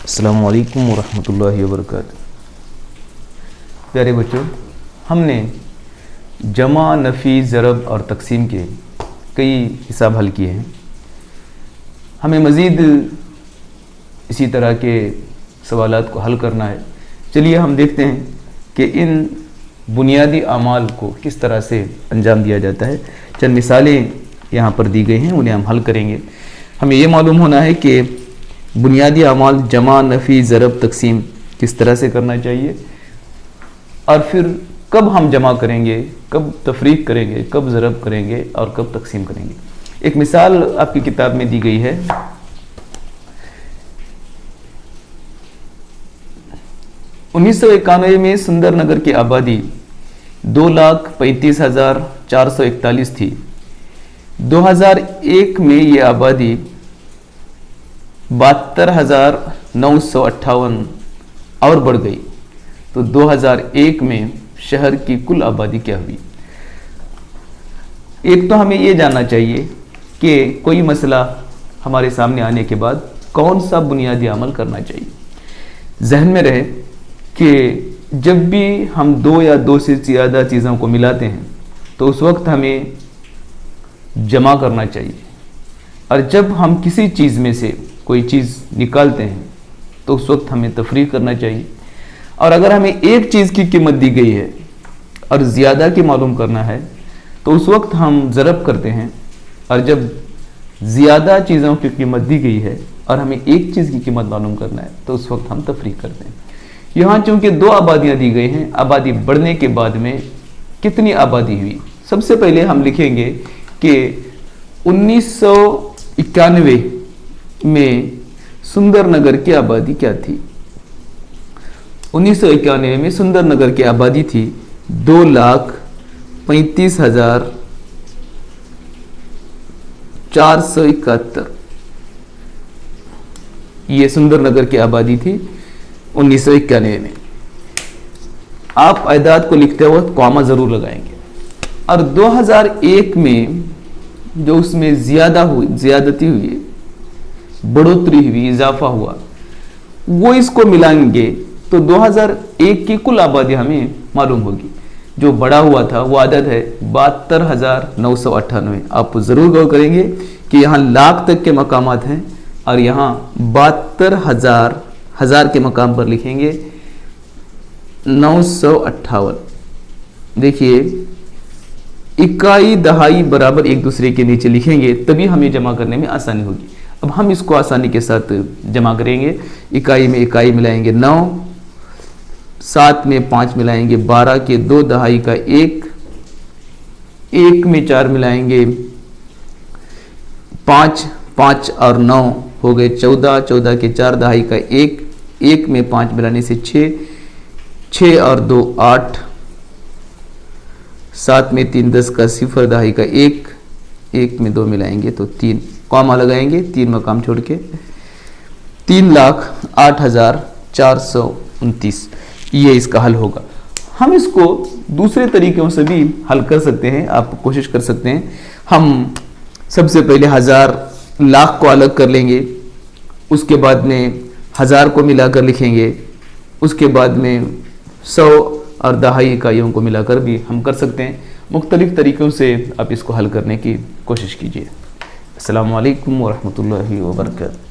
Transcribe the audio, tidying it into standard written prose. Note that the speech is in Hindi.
अस्सलामु अलैकुम वरहमतुल्लाहि वबरकातुहू। प्यारे बच्चों, हमने जमा, नफ़ी, ज़रब और तकसीम के कई हिसाब हल किए हैं। हमें मज़ीद इसी तरह के सवालात को हल करना है। चलिए हम देखते हैं कि इन बुनियादी अमाल को किस तरह से अंजाम दिया जाता है। चंद मिसालें यहाँ पर दी गई हैं, उन्हें हम हल करेंगे। हमें ये मालूम होना है कि बुनियादी अमाल जमा, नफ़ी, ज़रब, तकसीम किस तरह से करना चाहिए और फिर कब हम जमा करेंगे, कब तफरीक करेंगे, कब ज़रब करेंगे और कब तकसीम करेंगे। एक मिसाल आपकी किताब में दी गई है। 1991 में सुंदरनगर की आबादी 2,35,441 थी। 2001 में ये आबादी 72,958 और बढ़ गई। तो 2001 में शहर की कुल आबादी क्या हुई? एक तो हमें ये जानना चाहिए कि कोई मसला हमारे सामने आने के बाद कौन सा बुनियादी अमल करना चाहिए। जहन में रहे कि जब भी हम दो या दो से ज़्यादा चीज़ों को मिलाते हैं तो उस वक्त हमें जमा करना चाहिए, और जब हम किसी चीज़ में से कोई चीज़ निकालते हैं तो उस वक्त हमें तफरीक करना चाहिए। और अगर हमें एक चीज़ की कीमत दी गई है और ज़्यादा की मालूम करना है तो उस वक्त हम ज़रब करते हैं, और जब ज़्यादा चीज़ों की कीमत दी गई है और हमें एक चीज़ की कीमत मालूम करना है तो उस वक्त हम तफरीक करते हैं। यहाँ चूँकि दो आबादियाँ दी गई हैं, आबादी बढ़ने के बाद में कितनी आबादी हुई। सबसे पहले हम लिखेंगे कि 1991 में सुंदरनगर की आबादी क्या थी। 1991 में सुंदरनगर की आबादी थी 2,35,471। ये सुंदरनगर की आबादी थी 1991 में। आप आयदाद को लिखते वक्त कॉमा ज़रूर लगाएंगे। और 2001 में जो उसमें ज़्यादती हुई, बढ़ोतरी हुई, इजाफा हुआ, वो इसको मिलाएंगे तो 2001 की कुल आबादी हमें मालूम होगी। जो बड़ा हुआ था वो आदद है 72,998। आप ज़रूर गौर करेंगे कि यहाँ लाख तक के मकामात हैं और यहाँ 72,000 के मकाम पर लिखेंगे 958। देखिए, इकाई दहाई बराबर एक दूसरे के नीचे लिखेंगे तभी हमें जमा करने में आसानी होगी। अब हम इसको आसानी के साथ जमा करेंगे। इकाई में इकाई मिलाएंगे 9, 7 में 5 मिलाएंगे 12 के 2 दहाई का 1, 1 में 4 मिलाएंगे 5, 5 और 9 हो गए 14, 14 के 4 दहाई का 1, 1 में 5 मिलाने से 6, 6 और 2 8, 7 में 3 10 का 0 दहाई का 1, 1 में 2 मिलाएंगे तो 3, कॉमा लगाएंगे 3 मकाम छोड़ के 3,08,429। ये इसका हल होगा। हम इसको दूसरे तरीक़ों से भी हल कर सकते हैं, आप कोशिश कर सकते हैं। हम सबसे पहले 1000 लाख को अलग कर लेंगे, उसके बाद में 1000 को मिलाकर लिखेंगे, उसके बाद में 100 और दहाई इकाइयों को मिलाकर भी हम कर सकते हैं। मुख्तलिफ तरीक़ों से आप इसको हल करने की कोशिश कीजिए। अस्सलामु अलैकुम वरहमतुल्लाहि वबरकातुहू।